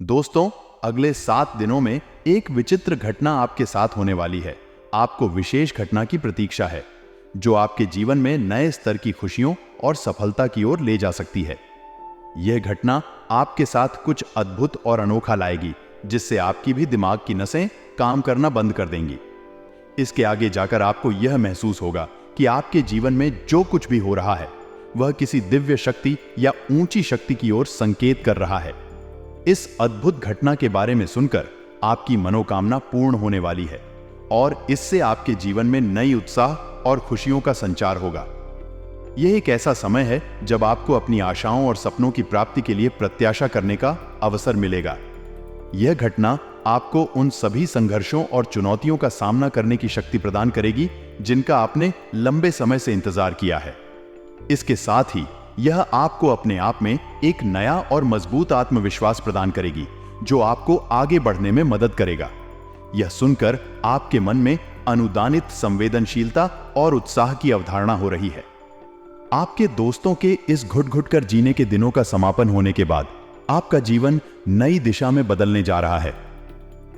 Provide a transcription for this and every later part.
दोस्तों, अगले 7 दिनों में एक विचित्र घटना आपके साथ होने वाली है। आपको विशेष घटना की प्रतीक्षा है जो आपके जीवन में नए स्तर की खुशियों और सफलता की ओर ले जा सकती है। यह घटना आपके साथ कुछ अद्भुत और अनोखा लाएगी, जिससे आपकी भी दिमाग की नसें काम करना बंद कर देंगी। इसके आगे जाकर आपको यह महसूस होगा कि आपके जीवन में जो कुछ भी हो रहा है वह किसी दिव्य शक्ति या ऊंची शक्ति की ओर संकेत कर रहा है। इस अद्भुत घटना के बारे में सुनकर आपकी मनोकामना पूर्ण होने वाली है और इससे आपके जीवन में नई उत्साह और खुशियों का संचार होगा। यह एक ऐसा समय है जब आपको अपनी आशाओं और सपनों की प्राप्ति के लिए प्रत्याशा करने का अवसर मिलेगा। यह घटना आपको उन सभी संघर्षों और चुनौतियों का सामना करने की शक्ति प्रदान करेगी जिनका आपने लंबे समय से इंतजार किया है। इसके साथ ही यह आपको अपने आप में एक नया और मजबूत आत्मविश्वास प्रदान करेगी जो आपको आगे बढ़ने में मदद करेगा। यह सुनकर आपके मन में अनुदानित संवेदनशीलता और उत्साह की अवधारणा हो रही है। आपके दोस्तों के इस घुट घुट कर जीने के दिनों का समापन होने के बाद आपका जीवन नई दिशा में बदलने जा रहा है।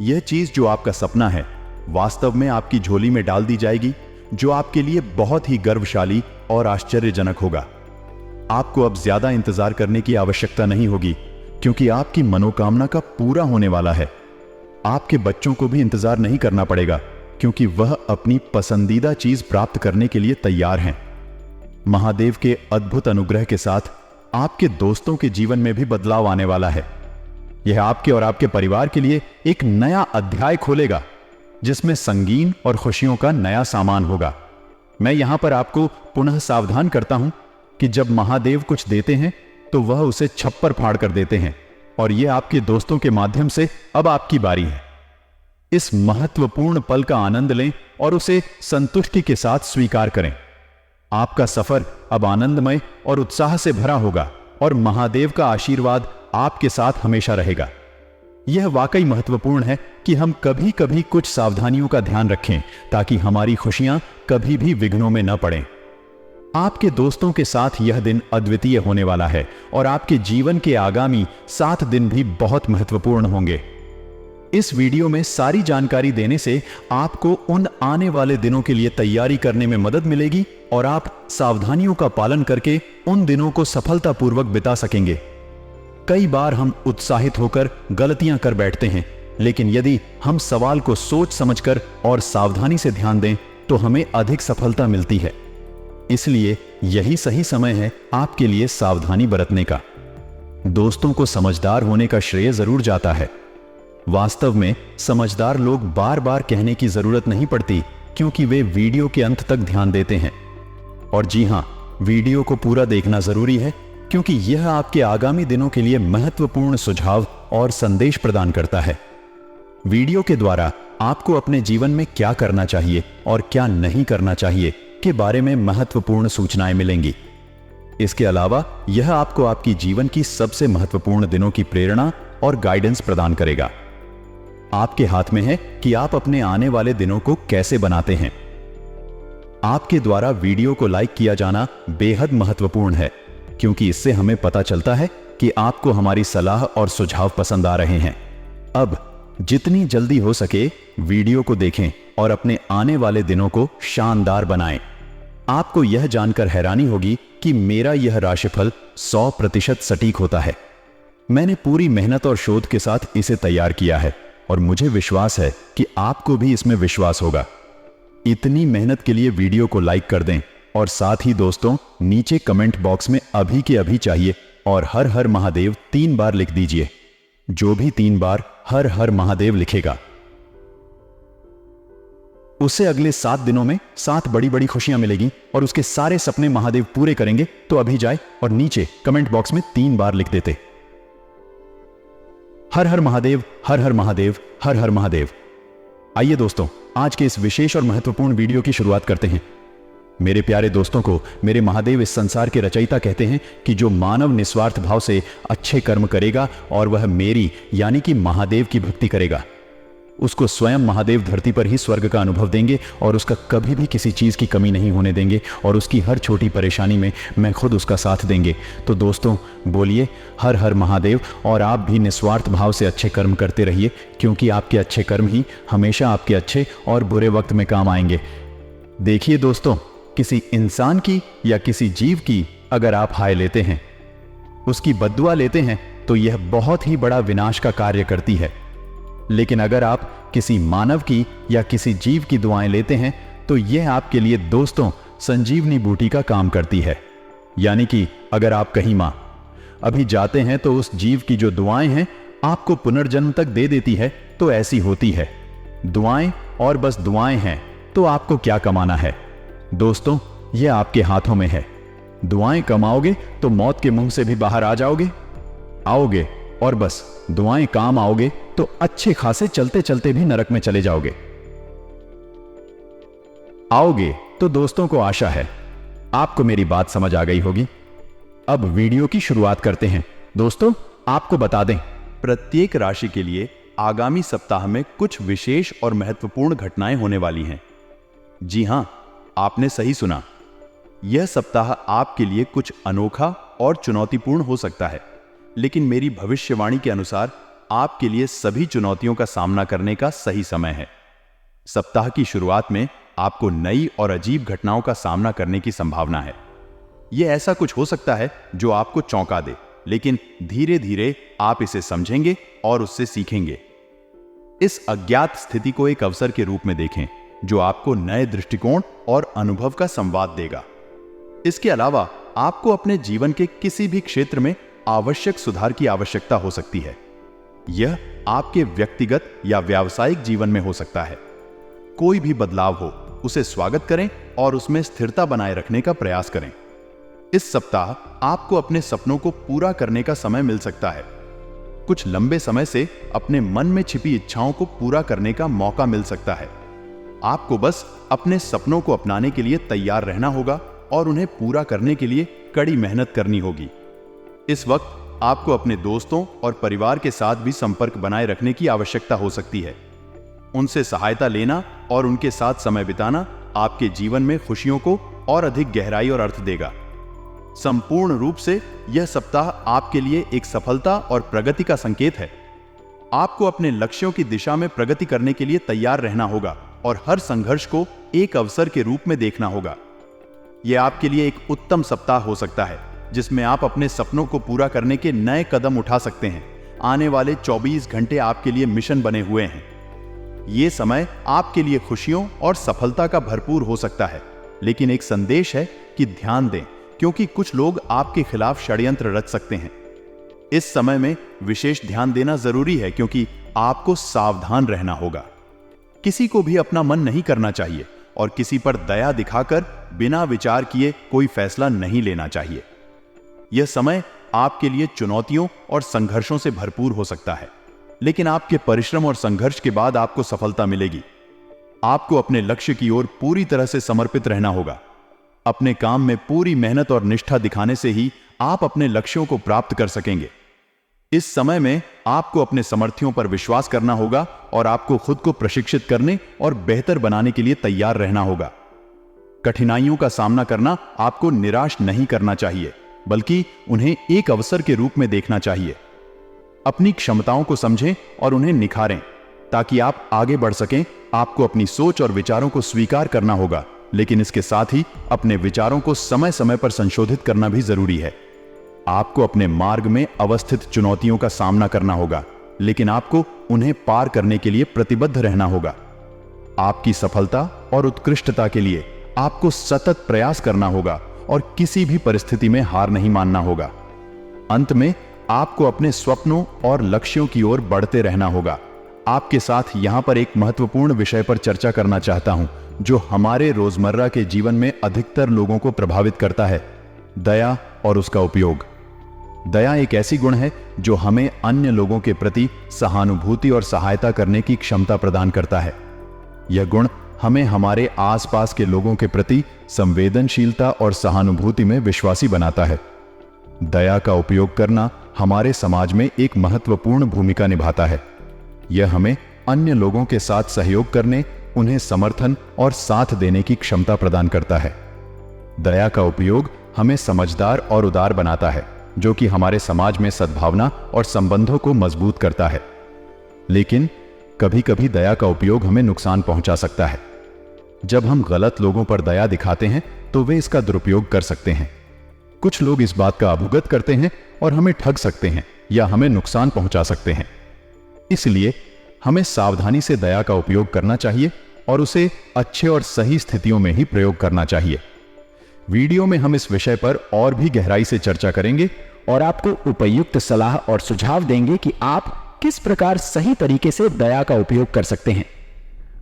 यह चीज जो आपका सपना है वास्तव में आपकी झोली में डाल दी जाएगी, जो आपके लिए बहुत ही गर्वशाली और आश्चर्यजनक होगा। आपको अब ज्यादा इंतजार करने की आवश्यकता नहीं होगी, क्योंकि आपकी मनोकामना का पूरा होने वाला है। आपके बच्चों को भी इंतजार नहीं करना पड़ेगा, क्योंकि वह अपनी पसंदीदा चीज प्राप्त करने के लिए तैयार हैं। महादेव के अद्भुत अनुग्रह के साथ आपके दोस्तों के जीवन में भी बदलाव आने वाला है। यह आपके और आपके परिवार के लिए एक नया अध्याय खोलेगा, जिसमें संगीन और खुशियों का नया सामान होगा। मैं यहां पर आपको पुनः सावधान करता हूं कि जब महादेव कुछ देते हैं तो वह उसे छप्पर फाड़ कर देते हैं, और यह आपके दोस्तों के माध्यम से अब आपकी बारी है। इस महत्वपूर्ण पल का आनंद लें और उसे संतुष्टि के साथ स्वीकार करें। आपका सफर अब आनंदमय और उत्साह से भरा होगा और महादेव का आशीर्वाद आपके साथ हमेशा रहेगा। यह वाकई महत्वपूर्ण है कि हम कभी कभी कुछ सावधानियों का ध्यान रखें, ताकि हमारी खुशियां कभी भी विघ्नों में न पड़ें। आपके दोस्तों के साथ यह दिन अद्वितीय होने वाला है और आपके जीवन के आगामी 7 दिन भी बहुत महत्वपूर्ण होंगे। इस वीडियो में सारी जानकारी देने से आपको उन आने वाले दिनों के लिए तैयारी करने में मदद मिलेगी और आप सावधानियों का पालन करके उन दिनों को सफलतापूर्वक बिता सकेंगे। कई बार हम उत्साहित होकर गलतियां कर बैठते हैं, लेकिन यदि हम सवाल को सोच समझकर और सावधानी से ध्यान दें तो हमें अधिक सफलता मिलती है। इसलिए यही सही समय है आपके लिए सावधानी बरतने का। दोस्तों को समझदार होने का श्रेय जरूर जाता है। वास्तव में समझदार लोग बार बार कहने की जरूरत नहीं पड़ती, क्योंकि वे वीडियो के अंत तक ध्यान देते हैं। और जी हां, वीडियो को पूरा देखना जरूरी है, क्योंकि यह आपके आगामी दिनों के लिए महत्वपूर्ण सुझाव और संदेश प्रदान करता है। वीडियो के द्वारा आपको अपने जीवन में क्या करना चाहिए और क्या नहीं करना चाहिए के बारे में महत्वपूर्ण सूचनाएं मिलेंगी। इसके अलावा यह आपको आपकी जीवन की सबसे महत्वपूर्ण दिनों की प्रेरणा और गाइडेंस प्रदान करेगा। आपके हाथ में है कि आप अपने आने वाले दिनों को कैसे बनाते हैं। आपके द्वारा वीडियो को लाइक किया जाना बेहद महत्वपूर्ण है, क्योंकि इससे हमें पता चलता है कि आपको हमारी सलाह और सुझाव पसंद आ रहे हैं। अब जितनी जल्दी हो सके वीडियो को देखें और अपने आने वाले दिनों को शानदार बनाएं। आपको यह जानकर हैरानी होगी कि मेरा यह राशिफल 100% सटीक होता है। मैंने पूरी मेहनत और शोध के साथ इसे तैयार किया है और मुझे विश्वास है कि आपको भी इसमें विश्वास होगा। इतनी मेहनत के लिए वीडियो को लाइक कर दें और साथ ही दोस्तों नीचे कमेंट बॉक्स में अभी के अभी चाहिए और हर हर महादेव 3 बार लिख दीजिए। जो भी 3 बार हर हर महादेव लिखेगा उसे अगले 7 दिनों में 7 बड़ी बड़ी खुशियां मिलेगी और उसके सारे सपने महादेव पूरे करेंगे। तो अभी जाए और नीचे कमेंट बॉक्स में 3 बार लिख देते, हर हर महादेव, हर हर महादेव, हर हर महादेव। आइए दोस्तों, आज के इस विशेष और महत्वपूर्ण वीडियो की शुरुआत करते हैं। मेरे प्यारे दोस्तों को मेरे महादेव इस संसार के रचयिता कहते हैं कि जो मानव निस्वार्थ भाव से अच्छे कर्म करेगा और वह मेरी यानी कि महादेव की भक्ति करेगा, उसको स्वयं महादेव धरती पर ही स्वर्ग का अनुभव देंगे और उसका कभी भी किसी चीज़ की कमी नहीं होने देंगे और उसकी हर छोटी परेशानी में मैं खुद उसका साथ देंगे। तो दोस्तों बोलिए हर हर महादेव, और आप भी निस्वार्थ भाव से अच्छे कर्म करते रहिए, क्योंकि आपके अच्छे कर्म ही हमेशा आपके अच्छे और बुरे वक्त में काम आएंगे। देखिए दोस्तों, किसी इंसान की या किसी जीव की अगर आप हाय लेते हैं, उसकी बद्दुआ लेते हैं, तो यह बहुत ही बड़ा विनाश का कार्य करती है। लेकिन अगर आप किसी मानव की या किसी जीव की दुआएं लेते हैं तो यह आपके लिए दोस्तों संजीवनी बूटी का काम करती है। यानी कि अगर आप कहीं मां अभी जाते हैं तो उस जीव की जो दुआएं हैं आपको पुनर्जन्म तक दे देती है। तो ऐसी होती है दुआएं, और बस दुआएं हैं तो आपको क्या कमाना है दोस्तों, यह आपके हाथों में है। दुआएं कमाओगे तो मौत के मुंह से भी बाहर आ आओगे, और बस दुआएं काम आओगे तो अच्छे खासे चलते चलते भी नरक में चले आओगे। तो दोस्तों को आशा है आपको मेरी बात समझ आ गई होगी। अब वीडियो की शुरुआत करते हैं। दोस्तों आपको बता दें, प्रत्येक राशि के लिए आगामी सप्ताह में कुछ विशेष और महत्वपूर्ण घटनाएं होने वाली हैं। जी हां, आपने सही सुना। यह सप्ताह आपके लिए कुछ अनोखा और चुनौतीपूर्ण हो सकता है, लेकिन मेरी भविष्यवाणी के अनुसार आपके लिए सभी चुनौतियों का सामना करने का सही समय है। सप्ताह की शुरुआत में आपको नई और अजीब घटनाओं का सामना करने की संभावना है। यह ऐसा कुछ हो सकता है जो आपको चौंका दे, लेकिन धीरे धीरे आप इसे समझेंगे और उससे सीखेंगे। इस अज्ञात स्थिति को एक अवसर के रूप में देखें जो आपको नए दृष्टिकोण और अनुभव का संवाद देगा। इसके अलावा आपको अपने जीवन के किसी भी क्षेत्र में आवश्यक सुधार की आवश्यकता हो सकती है। यह आपके व्यक्तिगत या व्यावसायिक जीवन में हो सकता है। कोई भी बदलाव हो उसे स्वागत करें और उसमें स्थिरता बनाए रखने का प्रयास करें। इस सप्ताह आपको अपने सपनों को पूरा करने का समय मिल सकता है। कुछ लंबे समय से अपने मन में छिपी इच्छाओं को पूरा करने का मौका मिल सकता है। आपको बस अपने सपनों को अपनाने के लिए तैयार रहना होगा और उन्हें पूरा करने के लिए कड़ी मेहनत करनी होगी। इस वक्त आपको अपने दोस्तों और परिवार के साथ भी संपर्क बनाए रखने की आवश्यकता हो सकती है। उनसे सहायता लेना और उनके साथ समय बिताना आपके जीवन में खुशियों को और अधिक गहराई और अर्थ देगा। संपूर्ण रूप से यह सप्ताह आपके लिए एक सफलता और प्रगति का संकेत है। आपको अपने लक्ष्यों की दिशा में प्रगति करने के लिए तैयार रहना होगा और हर संघर्ष को एक अवसर के रूप में देखना होगा। यह आपके लिए एक उत्तम सप्ताह हो सकता है जिसमें आप अपने सपनों को पूरा करने के नए कदम उठा सकते हैं। आने वाले 24 घंटे आपके लिए मिशन बने हुए हैं। यह समय आपके लिए खुशियों और सफलता का भरपूर हो सकता है, लेकिन एक संदेश है कि ध्यान दें, क्योंकि कुछ लोग आपके खिलाफ षड्यंत्र रच सकते हैं। इस समय में विशेष ध्यान देना जरूरी है, क्योंकि आपको सावधान रहना होगा। किसी को भी अपना मन नहीं करना चाहिए और किसी पर दया दिखाकर बिना विचार किए कोई फैसला नहीं लेना चाहिए। यह समय आपके लिए चुनौतियों और संघर्षों से भरपूर हो सकता है, लेकिन आपके परिश्रम और संघर्ष के बाद आपको सफलता मिलेगी। आपको अपने लक्ष्य की ओर पूरी तरह से समर्पित रहना होगा। अपने काम में पूरी मेहनत और निष्ठा दिखाने से ही आप अपने लक्ष्यों को प्राप्त कर सकेंगे। इस समय में आपको अपने सामर्थ्यों पर विश्वास करना होगा और आपको खुद को प्रशिक्षित करने और बेहतर बनाने के लिए तैयार रहना होगा। कठिनाइयों का सामना करना आपको निराश नहीं करना चाहिए, बल्कि उन्हें एक अवसर के रूप में देखना चाहिए। अपनी क्षमताओं को समझें और उन्हें निखारें ताकि आप आगे बढ़ सकें। आपको अपनी सोच और विचारों को स्वीकार करना होगा, लेकिन इसके साथ ही अपने विचारों को समय समय पर संशोधित करना भी जरूरी है। आपको अपने मार्ग में अवस्थित चुनौतियों का सामना करना होगा, लेकिन आपको उन्हें पार करने के लिए प्रतिबद्ध रहना होगा। आपकी सफलता और उत्कृष्टता के लिए आपको सतत प्रयास करना होगा और किसी भी परिस्थिति में हार नहीं मानना होगा। अंत में आपको अपने स्वप्नों और लक्ष्यों की ओर बढ़ते रहना होगा। आपके साथ यहां पर एक महत्वपूर्ण विषय पर चर्चा करना चाहता हूं, जो हमारे रोजमर्रा के जीवन में अधिकतर लोगों को प्रभावित करता है, दया और उसका उपयोग। दया एक ऐसी गुण है जो हमें अन्य लोगों के प्रति सहानुभूति और सहायता करने की क्षमता प्रदान करता है। यह गुण हमें हमारे आसपास के लोगों के प्रति संवेदनशीलता और सहानुभूति में विश्वासी बनाता है। दया का उपयोग करना हमारे समाज में एक महत्वपूर्ण भूमिका निभाता है। यह हमें अन्य लोगों के साथ सहयोग करने, उन्हें समर्थन और साथ देने की क्षमता प्रदान करता है। दया का उपयोग हमें समझदार और उदार बनाता है, जो कि हमारे समाज में सद्भावना और संबंधों को मजबूत करता है। लेकिन कभी-कभी दया का उपयोग हमें नुकसान पहुंचा सकता है। जब हम गलत लोगों पर दया दिखाते हैं तो वे इसका दुरुपयोग कर सकते हैं। कुछ लोग इस बात का अवगत करते हैं और हमें ठग सकते हैं या हमें नुकसान पहुंचा सकते हैं। इसलिए हमें सावधानी से दया का उपयोग करना चाहिए और उसे अच्छे और सही स्थितियों में ही प्रयोग करना चाहिए। वीडियो में हम इस विषय पर और भी गहराई से चर्चा करेंगे और आपको उपयुक्त सलाह और सुझाव देंगे कि आप किस प्रकार सही तरीके से दया का उपयोग कर सकते हैं।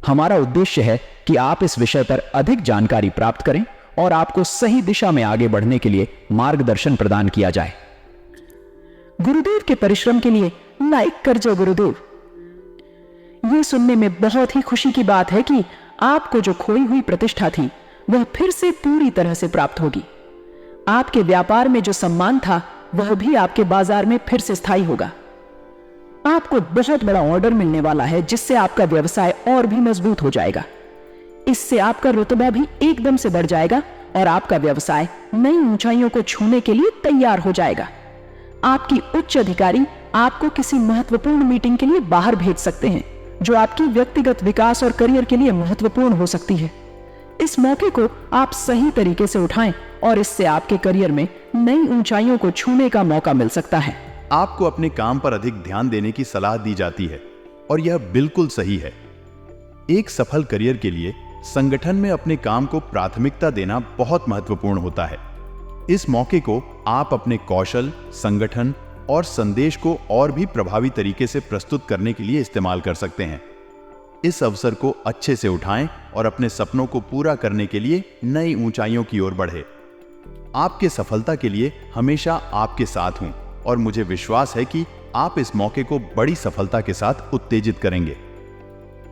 हमारा उद्देश्य है कि आप इस विषय पर अधिक जानकारी प्राप्त करें और आपको सही दिशा में आगे बढ़ने के लिए मार्गदर्शन प्रदान किया जाए। गुरुदेव के परिश्रम के लिए लाइक कर जो गुरुदेव। यह सुनने में बहुत ही खुशी की बात है कि आपको जो खोई हुई प्रतिष्ठा थी वह फिर से पूरी तरह से प्राप्त होगी। आपके व्यापार में जो सम्मान था वह भी आपके बाजार में फिर से स्थायी होगा। आपको बहुत बड़ा ऑर्डर मिलने वाला है जिससे आपका व्यवसाय और भी मजबूत हो जाएगा। इससे आपका रुतबा भी एकदम से बढ़ जाएगा और आपका व्यवसाय नई ऊंचाइयों को छूने के लिए तैयार हो जाएगा। आपकी उच्च अधिकारी आपको किसी महत्वपूर्ण मीटिंग के लिए बाहर भेज सकते हैं जो आपकी व्यक्तिगत विकास और करियर के लिए महत्वपूर्ण हो सकती है। इस मौके को आप सही तरीके से उठाएं और इससे आपके करियर में नई ऊंचाइयों को छूने का मौका मिल सकता है। आपको अपने काम पर अधिक ध्यान देने की सलाह दी जाती है और यह बिल्कुल सही है। एक सफल करियर के लिए संगठन में अपने काम को प्राथमिकता देना बहुत महत्वपूर्ण होता है। इस मौके को आप अपने कौशल, संगठन और संदेश को और भी प्रभावी तरीके से प्रस्तुत करने के लिए इस्तेमाल कर सकते हैं। इस अवसर को अच्छे से उठाएं और अपने सपनों को पूरा करने के लिए नई ऊंचाइयों की ओर बढ़े। आपके सफलता के लिए हमेशा आपके साथ हूं और मुझे विश्वास है कि आप इस मौके को बड़ी सफलता के साथ उत्तेजित करेंगे।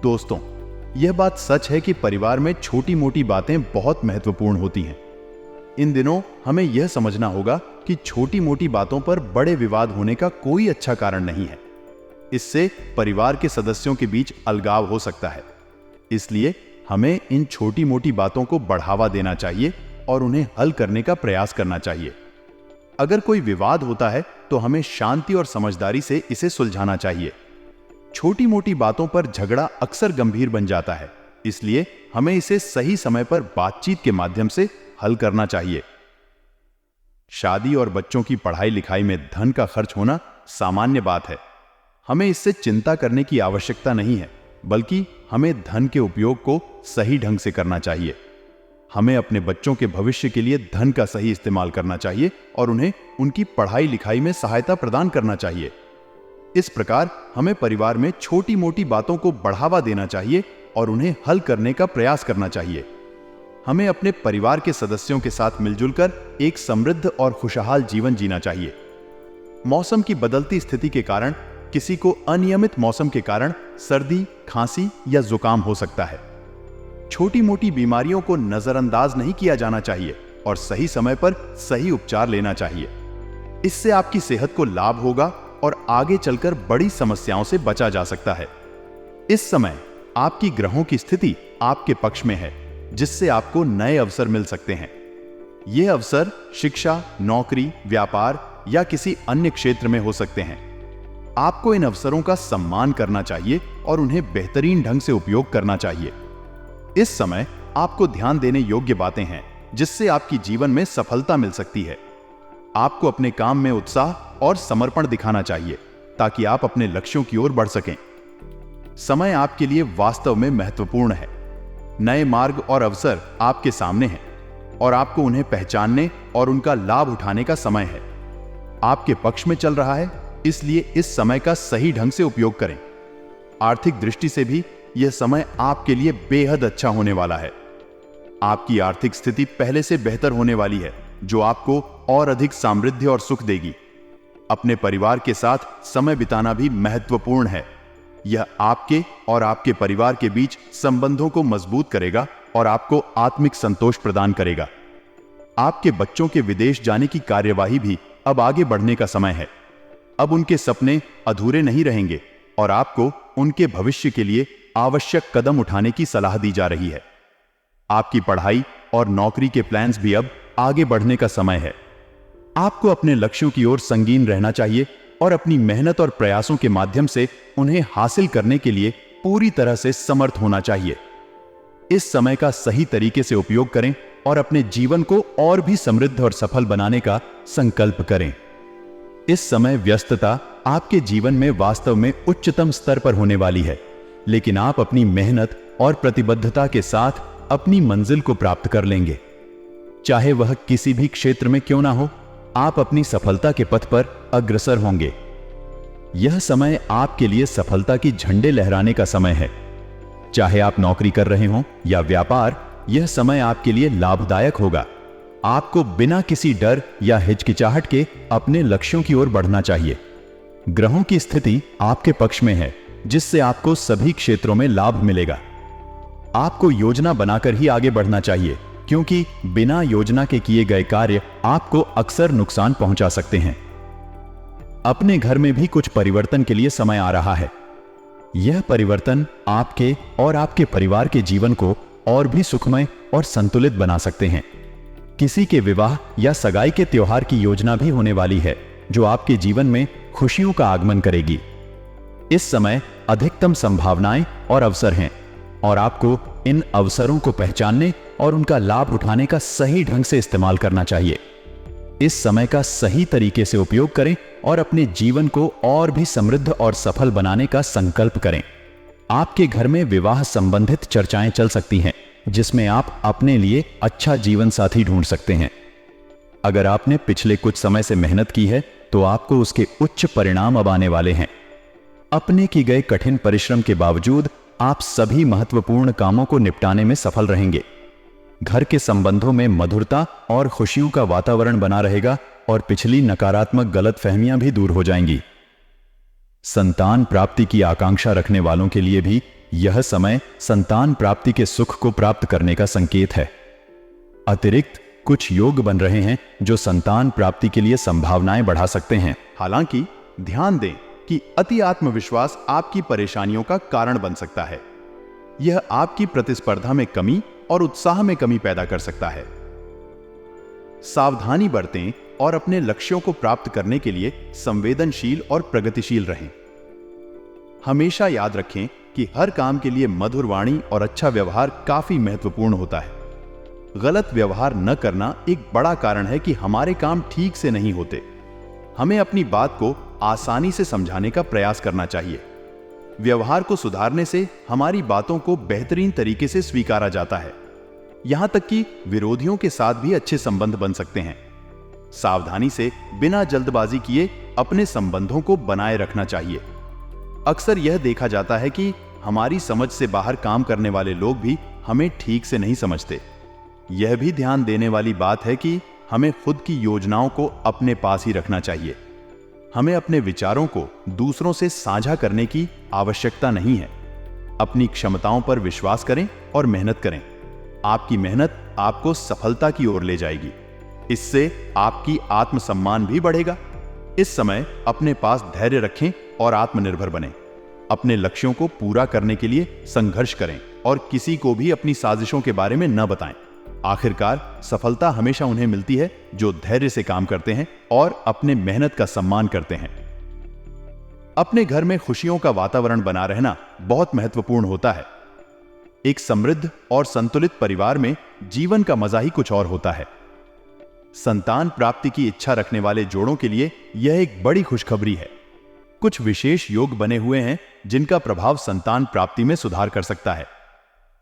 दोस्तों, यह बात सच है कि परिवार में छोटी मोटी बातें बहुत महत्वपूर्ण होती हैं। इन दिनों हमें यह समझना होगा कि छोटी मोटी बातों पर बड़े विवाद होने का कोई अच्छा कारण नहीं है। इससे परिवार के सदस्यों के बीच अलगाव हो सकता है। इसलिए हमें इन छोटी मोटी बातों को बढ़ावा देना चाहिए और उन्हें हल करने का प्रयास करना चाहिए। अगर कोई विवाद होता है तो हमें शांति और समझदारी से इसे सुलझाना चाहिए। छोटी मोटी बातों पर झगड़ा अक्सर गंभीर बन जाता है, इसलिए हमें इसे सही समय पर बातचीत के माध्यम से हल करना चाहिए। शादी और बच्चों की पढ़ाई लिखाई में धन का खर्च होना सामान्य बात है। हमें इससे चिंता करने की आवश्यकता नहीं है, बल्कि हमें धन के उपयोग को सही ढंग से करना चाहिए। हमें अपने बच्चों के भविष्य के लिए धन का सही इस्तेमाल करना चाहिए और उन्हें उनकी पढ़ाई लिखाई में सहायता प्रदान करना चाहिए। इस प्रकार हमें परिवार में छोटी मोटी बातों को बढ़ावा देना चाहिए और उन्हें हल करने का प्रयास करना चाहिए। हमें अपने परिवार के सदस्यों के साथ मिलजुल कर एक समृद्ध और खुशहाल जीवन जीना चाहिए। मौसम की बदलती स्थिति के कारण किसी को अनियमित मौसम के कारण सर्दी, खांसी या जुकाम हो सकता है। छोटी मोटी बीमारियों को नजरअंदाज नहीं किया जाना चाहिए और सही समय पर सही उपचार लेना चाहिए। इससे आपकी सेहत को लाभ होगा और आगे चलकर बड़ी समस्याओं से बचा जा सकता है। इस समय आपकी ग्रहों की स्थिति आपके पक्ष में है, जिससे आपको नए अवसर मिल सकते हैं। ये अवसर शिक्षा, नौकरी, व्यापार या किसी अन्य क्षेत्र में हो सकते हैं। आपको इन अवसरों का सम्मान करना चाहिए और उन्हें बेहतरीन ढंग से उपयोग करना चाहिए। इस समय आपको ध्यान देने योग्य बातें हैं जिससे आपकी जीवन में सफलता मिल सकती है। आपको अपने काम में उत्साह और समर्पण दिखाना चाहिए ताकि आप अपने लक्ष्यों की ओर बढ़ सकें। समय आपके लिए वास्तव में महत्वपूर्ण है। नए मार्ग और अवसर आपके सामने हैं और आपको उन्हें पहचानने और उनका लाभ उठाने का समय है। आपके पक्ष में चल रहा है, इसलिए इस समय का सही ढंग से उपयोग करें। आर्थिक दृष्टि से भी यह समय आपके लिए बेहद अच्छा होने वाला है। आपकी आर्थिक स्थिति पहले से बेहतर होने वाली है, जो आपको और अधिक समृद्धि और सुख देगी। अपने परिवार के साथ समय बिताना भी महत्वपूर्ण है। यह आपके और आपके परिवार के बीच संबंधों को मजबूत करेगा और आपको आत्मिक संतोष प्रदान करेगा। आपके बच्चों के विदेश जाने की कार्यवाही भी अब आगे बढ़ने का समय है। अब उनके सपने अधूरे नहीं रहेंगे और आपको उनके भविष्य के लिए आवश्यक कदम उठाने की सलाह दी जा रही है। आपकी पढ़ाई और नौकरी के प्लान्स भी अब आगे बढ़ने का समय है। आपको अपने लक्ष्यों की ओर संगीन रहना चाहिए और अपनी मेहनत और प्रयासों के माध्यम से उन्हें हासिल करने के लिए पूरी तरह से समर्थ होना चाहिए। इस समय का सही तरीके से उपयोग करें और अपने जीवन को और भी समृद्ध और सफल बनाने का संकल्प करें। इस समय व्यस्तता आपके जीवन में वास्तव में उच्चतम स्तर पर होने वाली है, लेकिन आप अपनी मेहनत और प्रतिबद्धता के साथ अपनी मंजिल को प्राप्त कर लेंगे। चाहे वह किसी भी क्षेत्र में क्यों ना हो, आप अपनी सफलता के पथ पर अग्रसर होंगे। यह समय आपके लिए सफलता की झंडे लहराने का समय है। चाहे आप नौकरी कर रहे हों या व्यापार, यह समय आपके लिए लाभदायक होगा। आपको बिना किसी डर या हिचकिचाहट के अपने लक्ष्यों की ओर बढ़ना चाहिए। ग्रहों की स्थिति आपके पक्ष में है, जिससे आपको सभी क्षेत्रों में लाभ मिलेगा। आपको योजना बनाकर ही आगे बढ़ना चाहिए, क्योंकि बिना योजना के किए गए कार्य आपको अक्सर नुकसान पहुंचा सकते हैं। अपने घर में भी कुछ परिवर्तन के लिए समय आ रहा है। यह परिवर्तन आपके और आपके परिवार के जीवन को और भी सुखमय और संतुलित बना सकते हैं। किसी के विवाह या सगाई के त्योहार की योजना भी होने वाली है, जो आपके जीवन में खुशियों का आगमन करेगी। इस समय अधिकतम संभावनाएं और अवसर हैं, और आपको इन अवसरों को पहचानने और उनका लाभ उठाने का सही ढंग से इस्तेमाल करना चाहिए। इस समय का सही तरीके से उपयोग करें और अपने जीवन को और भी समृद्ध और सफल बनाने का संकल्प करें। आपके घर में विवाह संबंधित चर्चाएं चल सकती हैं, जिसमें आप अपने लिए अच्छा जीवन साथी ढूंढ सकते हैं। अगर आपने पिछले कुछ समय से मेहनत की है, तो आपको उसके उच्च परिणाम अब आने वाले हैं। अपने की गए कठिन परिश्रम के बावजूद आप सभी महत्वपूर्ण कामों को निपटाने में सफल रहेंगे। घर के संबंधों में मधुरता और खुशियों का वातावरण बना रहेगा और पिछली नकारात्मक गलतफहमियां भी दूर हो जाएंगी। संतान प्राप्ति की आकांक्षा रखने वालों के लिए भी यह समय संतान प्राप्ति के सुख को प्राप्त करने का संकेत है। अतिरिक्त कुछ योग बन रहे हैं जो संतान प्राप्ति के लिए संभावनाएं बढ़ा सकते हैं। हालांकि ध्यान दें कि अति आत्मविश्वास आपकी परेशानियों का कारण बन सकता है। यह आपकी प्रतिस्पर्धा में कमी और उत्साह में कमी पैदा कर सकता है। सावधानी बरतें और अपने लक्ष्यों को प्राप्त करने के लिए संवेदनशील और प्रगतिशील रहें। हमेशा याद रखें कि हर काम के लिए मधुर वाणी और अच्छा व्यवहार काफी महत्वपूर्ण होता है। गलत व्यवहार न करना एक बड़ा कारण है कि हमारे काम ठीक से नहीं होते। हमें अपनी बात को आसानी से समझाने का प्रयास करना चाहिए। व्यवहार को सुधारने से हमारी बातों को बेहतरीन तरीके से स्वीकारा जाता है। यहां तक कि विरोधियों के साथ भी अच्छे संबंध बन सकते हैं। सावधानी से बिना जल्दबाजी किए अपने संबंधों को बनाए रखना चाहिए। अक्सर यह देखा जाता है कि हमारी समझ से बाहर काम करने वाले लोग भी हमें ठीक से नहीं समझते। यह भी ध्यान देने वाली बात है कि हमें खुद की योजनाओं को अपने पास ही रखना चाहिए। हमें अपने विचारों को दूसरों से साझा करने की आवश्यकता नहीं है। अपनी क्षमताओं पर विश्वास करें और मेहनत करें। आपकी मेहनत आपको सफलता की ओर ले जाएगी। इससे आपकी आत्मसम्मान भी बढ़ेगा। इस समय अपने पास धैर्य रखें और आत्मनिर्भर बनें। अपने लक्ष्यों को पूरा करने के लिए संघर्ष करें और किसी को भी अपनी साजिशों के बारे में न बताएं। आखिरकार सफलता हमेशा उन्हें मिलती है जो धैर्य से काम करते हैं और अपने मेहनत का सम्मान करते हैं। अपने घर में खुशियों का वातावरण बना रहना बहुत महत्वपूर्ण होता है। एक समृद्ध और संतुलित परिवार में जीवन का मजा ही कुछ और होता है। संतान प्राप्ति की इच्छा रखने वाले जोड़ों के लिए यह एक बड़ी खुशखबरी है। कुछ विशेष योग बने हुए हैं जिनका प्रभाव संतान प्राप्ति में सुधार कर सकता है।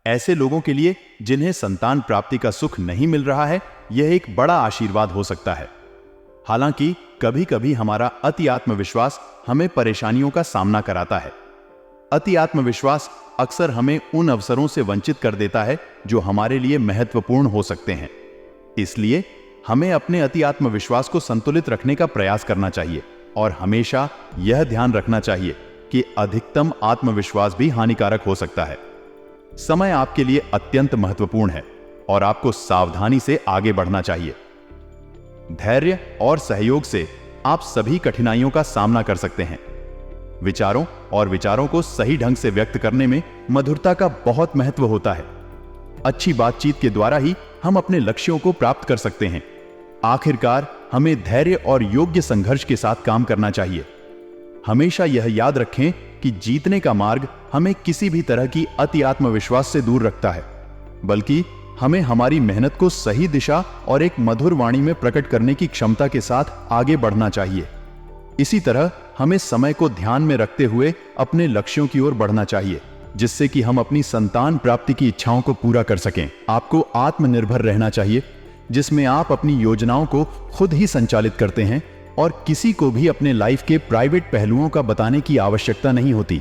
ऐसे लोगों के लिए जिन्हें संतान प्राप्ति का सुख नहीं मिल रहा है, यह एक बड़ा आशीर्वाद हो सकता है। हालांकि कभी कभी हमारा अति आत्मविश्वास हमें परेशानियों का सामना कराता है। अति आत्मविश्वास अक्सर हमें उन अवसरों से वंचित कर देता है जो हमारे लिए महत्वपूर्ण हो सकते हैं। इसलिए हमें अपने अति आत्मविश्वास को संतुलित रखने का प्रयास करना चाहिए और हमेशा यह ध्यान रखना चाहिए कि अधिकतम आत्मविश्वास भी हानिकारक हो सकता है। समय आपके लिए अत्यंत महत्वपूर्ण है और आपको सावधानी से आगे बढ़ना चाहिए। धैर्य और सहयोग से आप सभी कठिनाइयों का सामना कर सकते हैं। विचारों और विचारों को सही ढंग से व्यक्त करने में मधुरता का बहुत महत्व होता है। अच्छी बातचीत के द्वारा ही हम अपने लक्ष्यों को प्राप्त कर सकते हैं। आखिरकार हमें धैर्य और योग्य संघर्ष के साथ काम करना चाहिए। हमेशा यह याद रखें कि जीतने का मार्ग हमें किसी भी तरह की अति आत्मविश्वास से दूर रखता है, बल्कि हमें हमारी मेहनत को सही दिशा और एक मधुर वाणी में प्रकट करने की क्षमता के साथ आगे बढ़ना चाहिए। इसी तरह हमें समय को ध्यान में रखते हुए अपने लक्ष्यों की ओर बढ़ना चाहिए, जिससे कि हम अपनी संतान प्राप्ति की इच्छाओं को पूरा कर सकें। आपको आत्मनिर्भर रहना चाहिए, जिसमें आप अपनी योजनाओं को खुद ही संचालित करते हैं और किसी को भी अपने लाइफ के प्राइवेट पहलुओं का बताने की आवश्यकता नहीं होती।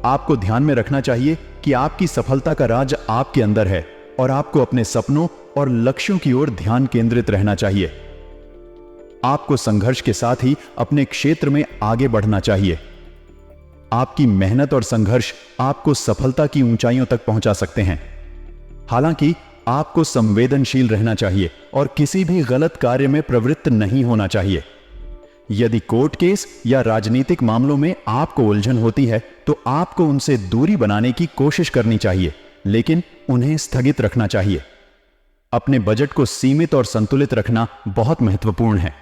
आपको ध्यान में रखना चाहिए कि आपकी सफलता का राज आपके अंदर है और आपको अपने सपनों और लक्ष्यों की ओर ध्यान केंद्रित रहना चाहिए। आपको संघर्ष के साथ ही अपने क्षेत्र में आगे बढ़ना चाहिए। आपकी मेहनत और संघर्ष आपको सफलता की ऊंचाइयों तक पहुंचा सकते हैं। हालांकि आपको संवेदनशील रहना चाहिए और किसी भी गलत कार्य में प्रवृत्त नहीं होना चाहिए। यदि कोर्ट केस या राजनीतिक मामलों में आपको उलझन होती है तो आपको उनसे दूरी बनाने की कोशिश करनी चाहिए, लेकिन उन्हें स्थगित रखना चाहिए। अपने बजट को सीमित और संतुलित रखना बहुत महत्वपूर्ण है।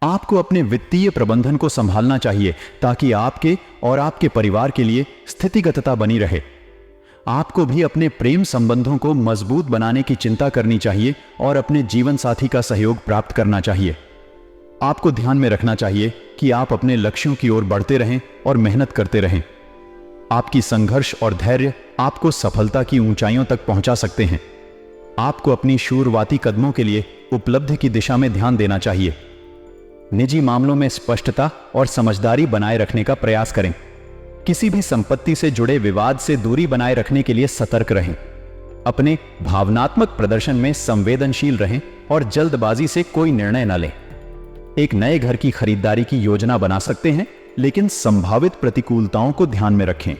आपको अपने वित्तीय प्रबंधन को संभालना चाहिए ताकि आपके और आपके परिवार के लिए स्थितिगतता बनी रहे। आपको भी अपने प्रेम संबंधों को मजबूत बनाने की चिंता करनी चाहिए और अपने जीवन साथी का सहयोग प्राप्त करना चाहिए। आपको ध्यान में रखना चाहिए कि आप अपने लक्ष्यों की ओर बढ़ते रहें और मेहनत करते रहें। आपकी संघर्ष और धैर्य आपको सफलता की ऊंचाइयों तक पहुंचा सकते हैं। आपको अपनी शुरुआती कदमों के लिए उपलब्धि की दिशा में ध्यान देना चाहिए। निजी मामलों में स्पष्टता और समझदारी बनाए रखने का प्रयास करें। किसी भी संपत्ति से जुड़े विवाद से दूरी बनाए रखने के लिए सतर्क रहें। अपने भावनात्मक प्रदर्शन में संवेदनशील रहें और जल्दबाजी से कोई निर्णय न लें। एक नए घर की खरीदारी की योजना बना सकते हैं, लेकिन संभावित प्रतिकूलताओं को ध्यान में रखें।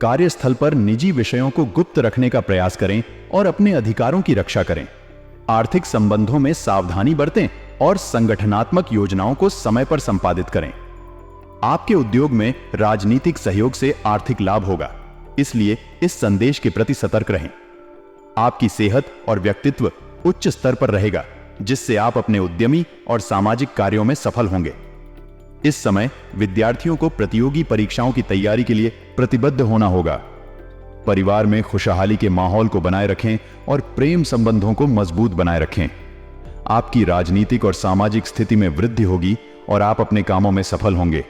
कार्यस्थल पर निजी विषयों को गुप्त रखने का प्रयास करें और अपने अधिकारों की रक्षा करें। आर्थिक संबंधों में सावधानी बरतें और संगठनात्मक योजनाओं को समय पर संपादित करें। आपके उद्योग में राजनीतिक सहयोग से आर्थिक लाभ होगा, इसलिए इस संदेश के प्रति सतर्क रहें। आपकी सेहत और व्यक्तित्व उच्च स्तर पर रहेगा, जिससे आप अपने उद्यमी और सामाजिक कार्यों में सफल होंगे। इस समय विद्यार्थियों को प्रतियोगी परीक्षाओं की तैयारी के लिए प्रतिबद्ध होना होगा। परिवार में खुशहाली के माहौल को बनाए रखें और प्रेम संबंधों को मजबूत बनाए रखें। आपकी राजनीतिक और सामाजिक स्थिति में वृद्धि होगी और आप अपने कामों में सफल होंगे।